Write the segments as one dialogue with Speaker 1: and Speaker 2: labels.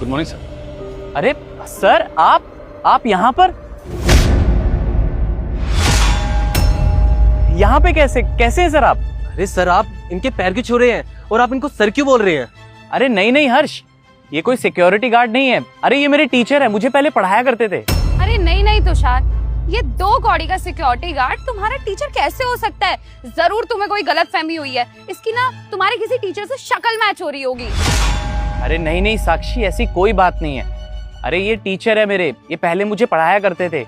Speaker 1: Good morning sir.
Speaker 2: अरे sir, आप यहाँ पर? यहाँ पे कैसे हैं सर आप?
Speaker 3: अरे सर, आप इनके पैर क्यों छू रहे हैं और आप इनको सर क्यों बोल रहे हैं?
Speaker 2: अरे नहीं हर्ष, ये कोई सिक्योरिटी गार्ड नहीं है। अरे ये मेरे टीचर है, मुझे पहले पढ़ाया करते थे।
Speaker 4: अरे नहीं तुषार, ये 2 कौड़ी का सिक्योरिटी गार्ड तुम्हारा टीचर कैसे हो सकता है? जरूर तुम्हें कोई गलतफहमी हुई है। इसकी ना तुम्हारे किसी टीचर से शक्ल मैच हो रही होगी।
Speaker 2: अरे नहीं साक्षी, ऐसी कोई बात नहीं है। अरे ये टीचर है मेरे, ये पहले मुझे पढ़ाया करते थे।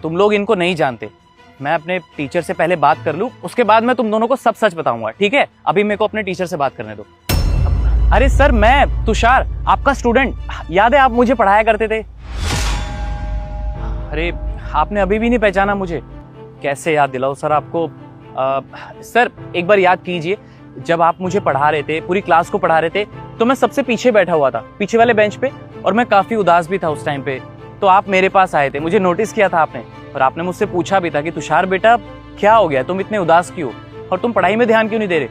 Speaker 2: तुम लोग इनको नहीं जानते। मैं अपने टीचर से पहले बात कर लूं, उसके बाद मैं तुम दोनों को सब सच बताऊंगा, ठीक है? अभी मेरे को अपने टीचर से बात करने दो। अरे सर, मैं तुषार, आपका स्टूडेंट, याद है आप मुझे पढ़ाया करते थे? अरे आपने अभी भी नहीं पहचाना मुझे? कैसे याद दिलाओ सर आपको? सर एक बार याद कीजिए, जब आप मुझे पढ़ा रहे थे, पूरी क्लास को पढ़ा रहे थे, तो मैं सबसे पीछे बैठा हुआ था, पीछे वाले बेंच पे, और मैं काफी उदास भी था उस टाइम पे। तो आप मेरे पास आए थे, मुझे नोटिस किया था आपने, और आपने मुझसे पूछा भी था कि तुषार बेटा क्या हो गया, तुम इतने उदास क्यों और तुम पढ़ाई में ध्यान क्यों नहीं दे रहे?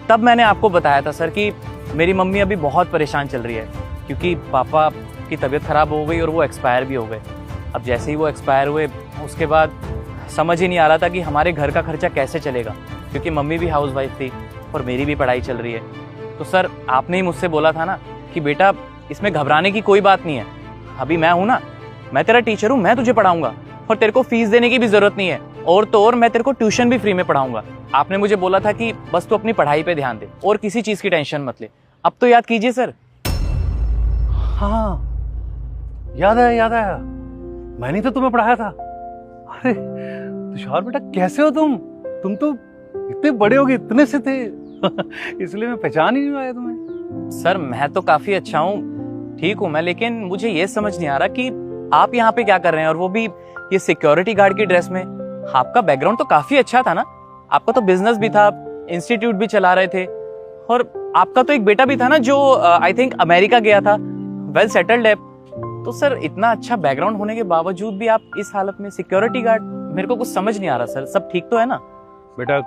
Speaker 2: तब मैंने आपको बताया था सर कि मेरी मम्मी अभी बहुत परेशान चल रही है, क्योंकि पापा की तबीयत खराब हो गई और वो एक्सपायर भी हो गए। अब जैसे ही वो एक्सपायर हुए, उसके बाद समझ ही नहीं आ रहा था कि हमारे घर का खर्चा कैसे चलेगा, क्योंकि मम्मी भी हाउसवाइफ थी और मेरी भी पढ़ाई चल रही है। तो सर आपने ही मुझसे बोला था ना कि बेटा इसमें घबराने की कोई बात नहीं है, अभी मैं हूं ना, मैं तेरा टीचर हूं, मैं तुझे पढ़ाऊंगा और तेरे को फीस देने की भी जरूरत नहीं है, और तो और मैं तेरे को ट्यूशन भी फ्री में पढ़ाऊंगा। आपने मुझे बोला था कि बस तू अपनी पढ़ाई पे ध्यान दे और किसी चीज की टेंशन मत ले। अब तो याद कीजिए सर।
Speaker 1: हाँ, याद आया, मैंने तो तुम्हें पढ़ाया था। अरे तुषार बेटा, कैसे हो तुम तो इतने बड़े हो गए, इतने से थे इसलिए मैं पहचान ही नहीं पाया तुम्हें।
Speaker 2: सर मैं तो काफी अच्छा हूँ, ठीक हूँ मैं, लेकिन मुझे ये समझ नहीं आ रहा कि आप यहाँ पे क्या कर रहे हैं, और वो भी ये सिक्योरिटी गार्ड की ड्रेस में। आपका बैकग्राउंड तो काफी अच्छा था ना, आपका तो बिजनेस भी था, इंस्टीट्यूट भी चला रहे थे, और आपका तो एक बेटा भी था ना जो आई थिंक अमेरिका गया था, वेल सेटल्ड है। तो सर इतना अच्छा बैकग्राउंड होने के बावजूद भी आप इस हालत में सिक्योरिटी गार्ड, मेरे को कुछ समझ नहीं आ रहा सर। सब ठीक तो है ना?
Speaker 1: बेटा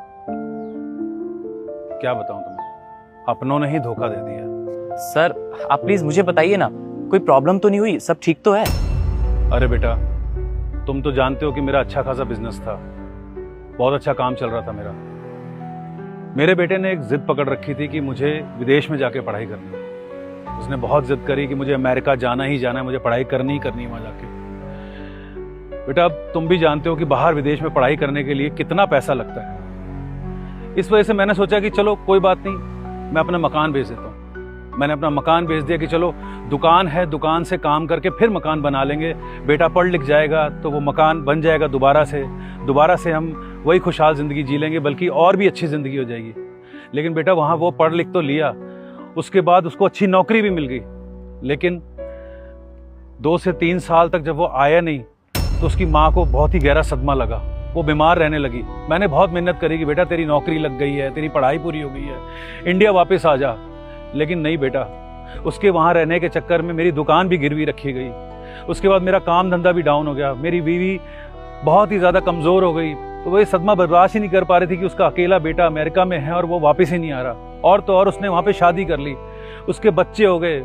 Speaker 1: क्या बताऊं तुम्हें, अपनों ने ही धोखा दे दिया।
Speaker 2: सर आप प्लीज मुझे बताइए ना, कोई प्रॉब्लम तो नहीं हुई? सब ठीक तो है?
Speaker 1: अरे बेटा, तुम तो जानते हो कि मेरा अच्छा खासा बिजनेस था, बहुत अच्छा काम चल रहा था मेरा। मेरे बेटे ने एक जिद पकड़ रखी थी कि मुझे विदेश में जाके पढ़ाई करनी है। उसने बहुत जिद करी कि मुझे अमेरिका जाना ही जाना है, मुझे पढ़ाई करनी ही करनी है वहां जाके। बेटा अब तुम भी जानते हो कि बाहर विदेश में पढ़ाई करने के लिए कितना पैसा लगता है। इस वजह से मैंने सोचा कि चलो कोई बात नहीं, मैं अपना मकान बेच देता हूँ। मैंने अपना मकान बेच दिया कि चलो दुकान है, दुकान से काम करके फिर मकान बना लेंगे, बेटा पढ़ लिख जाएगा तो वो मकान बन जाएगा, दोबारा से हम वही खुशहाल ज़िंदगी जी लेंगे, बल्कि और भी अच्छी ज़िंदगी हो जाएगी। लेकिन बेटा वहाँ वो पढ़ लिख तो लिया, उसके बाद उसको अच्छी नौकरी भी मिल गई, लेकिन 2 से 3 साल तक जब वो आया नहीं तो उसकी माँ को बहुत ही गहरा सदमा लगा, वो बीमार रहने लगी। मैंने बहुत मेहनत करी कि बेटा तेरी नौकरी लग गई है, तेरी पढ़ाई पूरी हो गई है, इंडिया वापस आ जा। लेकिन नहीं बेटा, उसके वहाँ रहने के चक्कर में मेरी दुकान भी गिरवी रखी गई। उसके बाद मेरा काम धंधा भी डाउन हो गया, मेरी बीवी बहुत ही ज़्यादा कमज़ोर हो गई। तो वो ये सदमा बर्दाश्त ही नहीं कर पा रही थी कि उसका अकेला बेटा अमेरिका में है और वो वापस ही नहीं आ रहा। और तो और उसने वहाँ पे शादी कर ली, उसके बच्चे हो गए,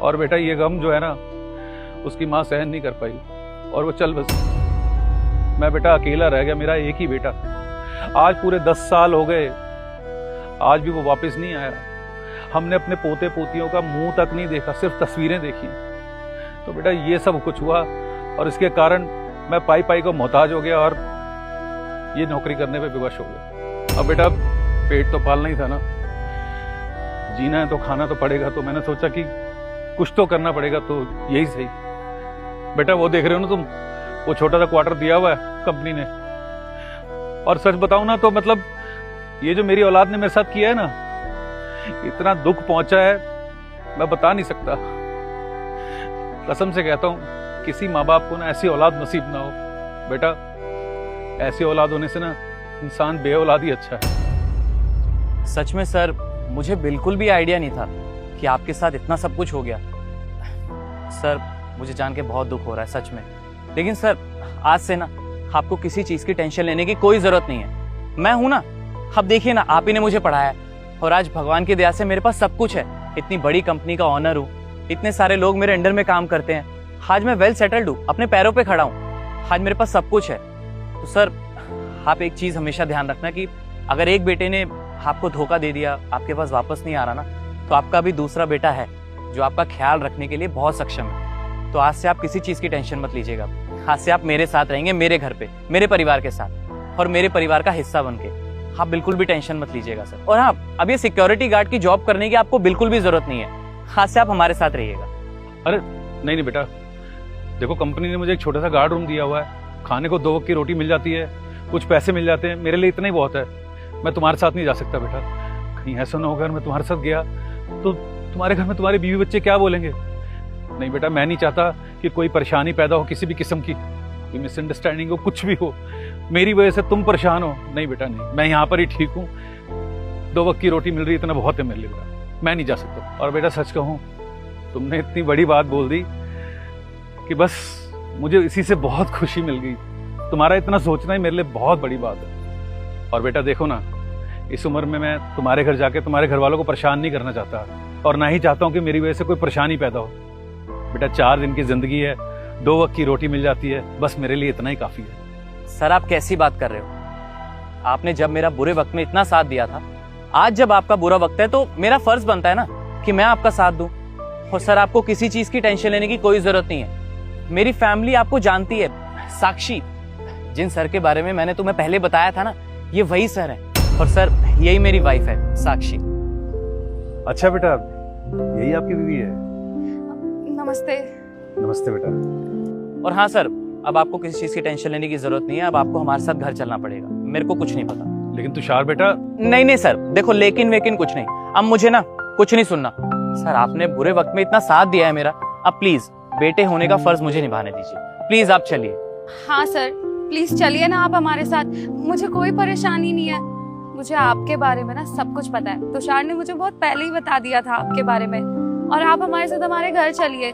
Speaker 1: और बेटा ये गम जो है ना उसकी माँ सहन नहीं कर पाई और वो चल बस। मैं बेटा अकेला रह गया, मेरा एक ही बेटा। आज पूरे 10 साल हो गए, आज भी वो वापस नहीं आया। हमने अपने पोते पोतियों का मुंह तक नहीं देखा, सिर्फ तस्वीरें देखी। तो बेटा ये सब कुछ हुआ और इसके कारण मैं पाई को मोहताज हो गया और ये नौकरी करने पे विवश हो गया। अब बेटा पेट तो पालना ही था ना, जीना है तो खाना तो पड़ेगा, तो मैंने सोचा कि कुछ तो करना पड़ेगा, तो यही सही। बेटा वो देख रहे हो ना तुम, वो छोटा सा क्वार्टर दिया हुआ है कंपनी ने, और सच बताऊं ना तो मतलब ये जो मेरी औलाद ने मेरे साथ किया है ना, इतना दुख पहुंचा है मैं बता नहीं सकता। कसम से कहता हूं किसी माँ बाप को ना ऐसी औलाद नसीब ना हो। बेटा ऐसी औलाद होने से ना इंसान बेऔलाद ही अच्छा है।
Speaker 2: सच में सर, मुझे बिल्कुल भी आइडिया नहीं था कि आपके साथ इतना सब कुछ हो गया। सर मुझे जान के बहुत दुख हो रहा है सच में, लेकिन सर आज से ना आपको किसी चीज की टेंशन लेने की कोई जरूरत नहीं है। मैं हूं ना, अब देखिए ना, आप ही ने मुझे पढ़ाया और आज भगवान की दया से मेरे पास सब कुछ है। इतनी बड़ी कंपनी का ऑनर हूँ, इतने सारे लोग मेरे अंडर में काम करते हैं। आज मैं वेल सेटल्ड हूँ, अपने पैरों पे खड़ा हूँ, आज मेरे पास सब कुछ है। तो सर आप एक चीज हमेशा ध्यान रखना कि अगर एक बेटे ने आपको धोखा दे दिया, आपके पास वापस नहीं आ रहा ना, तो आपका भी दूसरा बेटा है जो आपका ख्याल रखने के लिए बहुत सक्षम है। तो आज से आप किसी चीज की टेंशन मत लीजिएगा। आज से आप मेरे साथ रहेंगे, मेरे घर पे, मेरे परिवार के साथ, और मेरे परिवार का हिस्सा बन के। आप बिल्कुल भी टेंशन मत लीजिएगा सर। और हाँ, अब ये सिक्योरिटी गार्ड की जॉब करने की आपको बिल्कुल भी जरूरत नहीं है। आज से आप हमारे साथ रहिएगा।
Speaker 1: अरे नहीं बेटा, देखो कंपनी ने मुझे एक छोटा सा गार्ड रूम दिया हुआ है, खाने को 2 वक्त की रोटी मिल जाती है, कुछ पैसे मिल जाते हैं, मेरे लिए इतना ही बहुत है। मैं तुम्हारे साथ नहीं जा सकता बेटा। कहीं ऐसा ना हो अगर मैं तुम्हारे साथ गया तो तुम्हारे घर में तुम्हारे बीवी बच्चे क्या बोलेंगे। नहीं बेटा, मैं नहीं चाहता कि कोई परेशानी पैदा हो किसी भी किस्म की, कोई मिसअंडरस्टैंडिंग हो, कुछ भी हो, मेरी वजह से तुम परेशान हो। नहीं बेटा नहीं, मैं यहाँ पर ही ठीक हूँ। 2 वक्त की रोटी मिल रही है, इतना बहुत है मेरे लिए बेटा, मैं नहीं जा सकता। और बेटा सच कहूँ, तुमने इतनी बड़ी बात बोल दी कि बस मुझे इसी से बहुत खुशी मिल गई। तुम्हारा इतना सोचना ही मेरे लिए बहुत बड़ी बात है। और बेटा देखो ना, इस उम्र में मैं तुम्हारे घर जाके तुम्हारे घर वालों को परेशान नहीं करना चाहता, और ना ही चाहता हूँ कि मेरी वजह से कोई परेशानी पैदा हो। बेटा 4 दिन की जिंदगी है, 2 वक्त की रोटी मिल जाती है, बस मेरे लिए इतना ही काफी है।
Speaker 2: सर आप कैसी बात कर रहे हो? आपने जब मेरा बुरे वक्त में इतना साथ दिया था, आज जब आपका बुरा वक्त है तो मेरा फर्ज बनता है ना कि मैं आपका साथ दूं। और सर आपको किसी चीज की टेंशन लेने की कोई जरूरत नहीं है। मेरी फैमिली आपको जानती है। साक्षी, जिन सर के बारे में मैंने तुम्हें पहले बताया था ना, ये वही सर है। और सर यही मेरी वाइफ है साक्षी।
Speaker 1: अच्छा बेटा, यही आपकी बीवी है?
Speaker 4: नमस्ते।
Speaker 1: नमस्ते बेटा।
Speaker 2: और हाँ सर, अब आपको किसी चीज की टेंशन लेने की जरूरत नहीं है। अब आपको हमारे साथ घर चलना पड़ेगा, मेरे को कुछ नहीं पता।
Speaker 1: लेकिन तुषार बेटा।
Speaker 2: नहीं नहीं सर, देखो लेकिन वेकिन कुछ नहीं, अब मुझे ना कुछ नहीं सुनना। सर आपने बुरे वक्त में इतना साथ दिया है मेरा, अब प्लीज बेटे होने का फर्ज मुझे निभाने दीजिए। प्लीज आप चलिए।
Speaker 4: हाँ सर, प्लीज चलिए ना आप हमारे साथ। मुझे कोई परेशानी नहीं है, मुझे आपके बारे में ना सब कुछ पता है। तुषार ने मुझे बहुत पहले ही बता दिया था आपके बारे में। और आप हमारे साथ हमारे घर चलिए।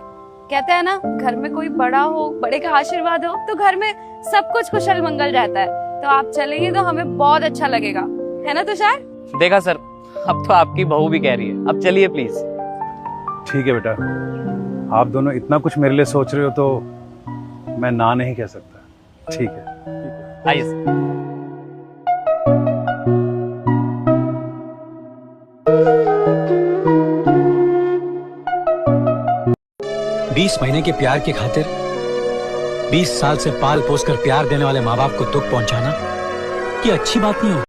Speaker 4: कहते हैं ना, घर में कोई बड़ा हो, बड़े का आशीर्वाद हो, तो घर में सब कुछ कुशल मंगल रहता है। तो आप चलेंगे तो हमें बहुत अच्छा लगेगा, है ना तुषार?
Speaker 2: देखा सर, अब तो आपकी बहू भी कह रही है, अब चलिए प्लीज।
Speaker 1: ठीक है बेटा, आप दोनों इतना कुछ मेरे लिए सोच रहे हो तो मैं ना नहीं कह सकता। ठीक है,
Speaker 2: आइए सर।
Speaker 5: 20 महीने के प्यार की खातिर 20 साल से पाल पोस कर प्यार देने वाले माँ बाप को दुख पहुंचाना ये अच्छी बात नहीं हो।